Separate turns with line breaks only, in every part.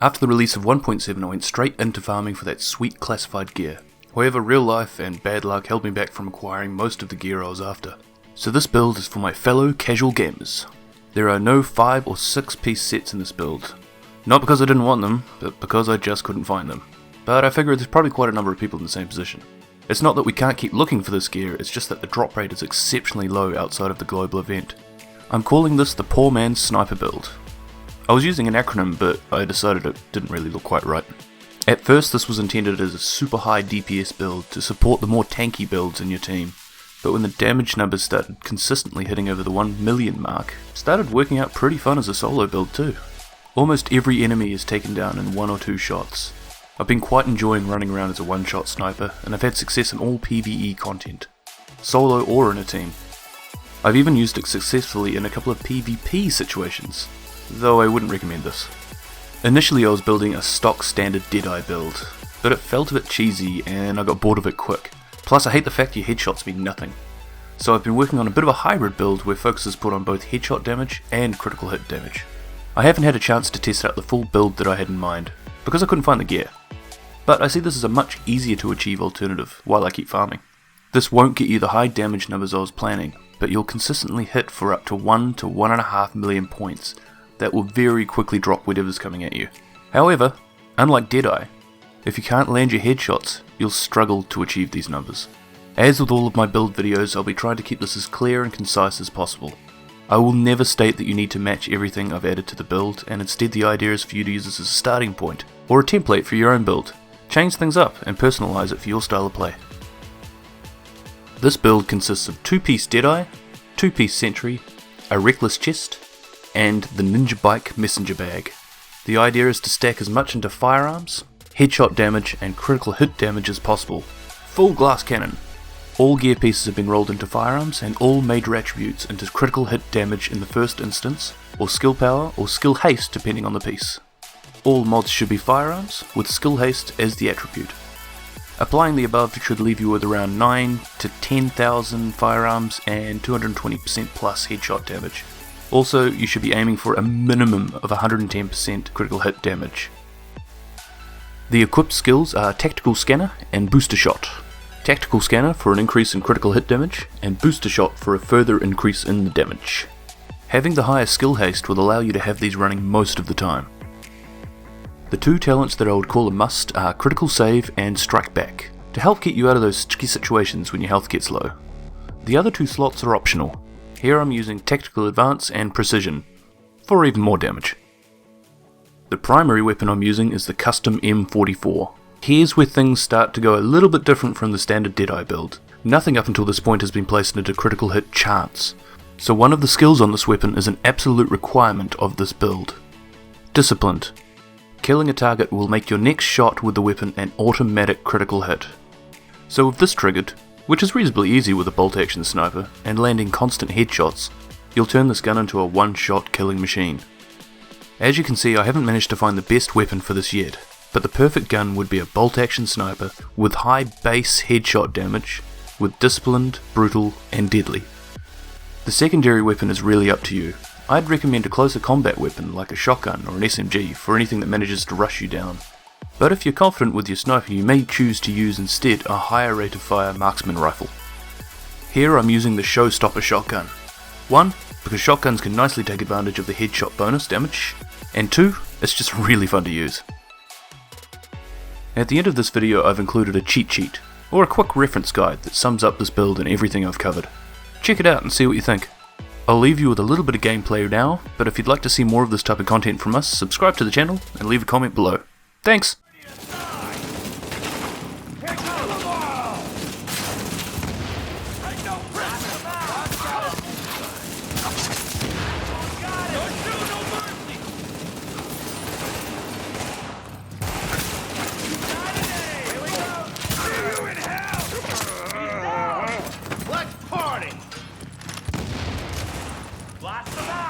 After the release of 1.7 I went straight into farming for that sweet classified gear. However, real life and bad luck held me back from acquiring most of the gear I was after. So this build is for my fellow casual gamers. There are no 5 or 6 piece sets in this build. Not because I didn't want them, but because I just couldn't find them. But I figure there's probably quite a number of people in the same position. It's not that we can't keep looking for this gear, it's just that the drop rate is exceptionally low outside of the global event. I'm calling this the Poor Man's Sniper build. I was using an acronym, but I decided it didn't really look quite right. At first this was intended as a super high DPS build to support the more tanky builds in your team, but when the damage numbers started consistently hitting over the 1 million mark, it started working out pretty fun as a solo build too. Almost every enemy is taken down in 1 or 2 shots. I've been quite enjoying running around as a one-shot sniper, and I've had success in all PvE content, solo or in a team. I've even used it successfully in a couple of PvP situations, though I wouldn't recommend this. Initially I was building a stock standard Deadeye build, but it felt a bit cheesy and I got bored of it quick. Plus I hate the fact your headshots mean nothing. So I've been working on a bit of a hybrid build where focus is put on both headshot damage and critical hit damage. I haven't had a chance to test out the full build that I had in mind, because I couldn't find the gear. But I see this as a much easier to achieve alternative while I keep farming. This won't get you the high damage numbers I was planning, but you'll consistently hit for up to 1 to 1.5 million points that will very quickly drop whatever's coming at you. However, unlike Deadeye, if you can't land your headshots, you'll struggle to achieve these numbers. As with all of my build videos, I'll be trying to keep this as clear and concise as possible. I will never state that you need to match everything I've added to the build, and instead the idea is for you to use this as a starting point, or a template for your own build. Change things up and personalise it for your style of play. This build consists of 2-piece Deadeye, 2-piece Sentry, a Reckless Chest, and the Ninja Bike Messenger Bag. The idea is to stack as much into firearms, headshot damage and critical hit damage as possible. Full glass cannon. All gear pieces have been rolled into firearms and all major attributes into critical hit damage in the first instance, or skill power or skill haste depending on the piece. All mods should be firearms, with skill haste as the attribute. Applying the above should leave you with around 9 to 10,000 firearms and 220% plus headshot damage. Also, you should be aiming for a minimum of 110% critical hit damage. The equipped skills are Tactical Scanner and Booster Shot. Tactical Scanner for an increase in critical hit damage, and Booster Shot for a further increase in the damage. Having the higher skill haste will allow you to have these running most of the time. The 2 talents that I would call a must are Critical Save and Strike Back, to help get you out of those sticky situations when your health gets low. The other 2 slots are optional. Here I'm using Tactical Advance and Precision, for even more damage. The primary weapon I'm using is the custom M44. Here's where things start to go a little bit different from the standard Deadeye build. Nothing up until this point has been placed into critical hit chance, so one of the skills on this weapon is an absolute requirement of this build. Disciplined. Killing a target will make your next shot with the weapon an automatic critical hit. So with this triggered, which is reasonably easy with a bolt action sniper, and landing constant headshots, you'll turn this gun into a one-shot killing machine. As you can see, I haven't managed to find the best weapon for this yet, but the perfect gun would be a bolt action sniper with high base headshot damage, with disciplined, brutal and deadly. The secondary weapon is really up to you. I'd recommend a closer combat weapon like a shotgun or an SMG for anything that manages to rush you down. But if you're confident with your sniper, you may choose to use instead a higher rate of fire marksman rifle. Here I'm using the Showstopper shotgun. 1, because shotguns can nicely take advantage of the headshot bonus damage, and 2, it's just really fun to use. At the end of this video I've included a cheat sheet, or a quick reference guide that sums up this build and everything I've covered. Check it out and see what you think. I'll leave you with a little bit of gameplay now, but if you'd like to see more of this type of content from us, subscribe to the channel and leave a comment below. Thanks!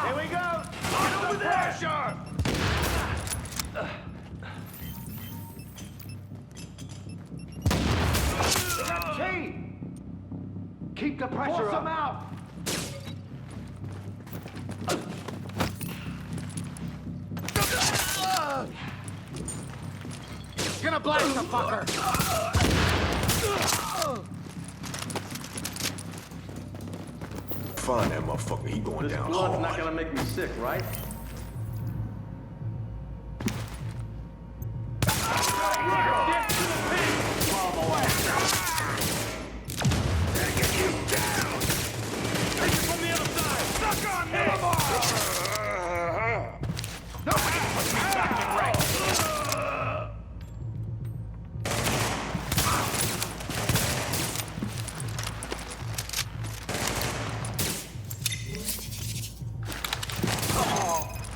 Here we go! Get over there! Pressure! Keep the pressure up! Force them out! Gonna blast the fucker!
Find that motherfucker. He going
This
down
blood's
hard.
not gonna make me sick, right?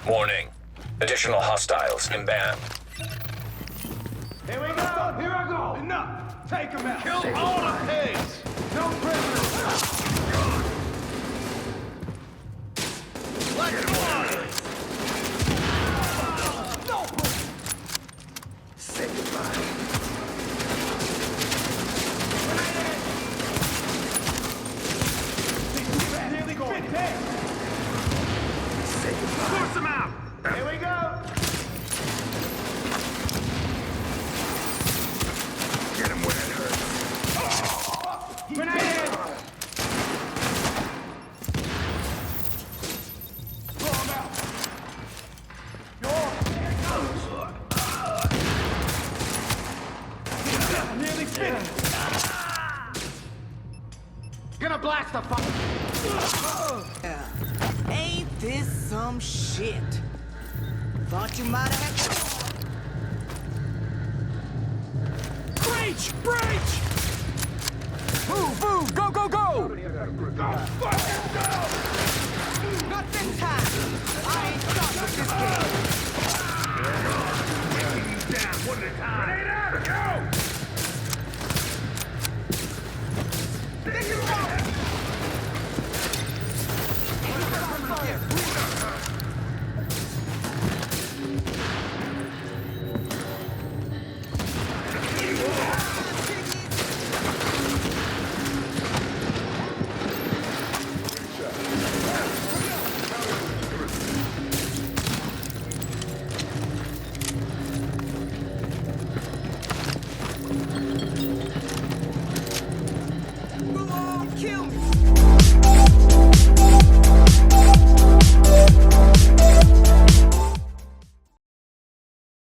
Warning. Additional hostiles inbound.
Here we go! Here I go! Enough! Take him out! Kill all the pigs! No prisoners! Let's go! No!
Say goodbye.
Nearly going dead!
Say goodbye.
Force him out! Here we go!
Get him where it hurts.
Grenade! Blow him out! Nearly finished! Gonna blast the fuck!
Ain't this some shit? Thought you might have had...
Breach! Breach! Move! Move! Go! Go! Go! Go! Fuck!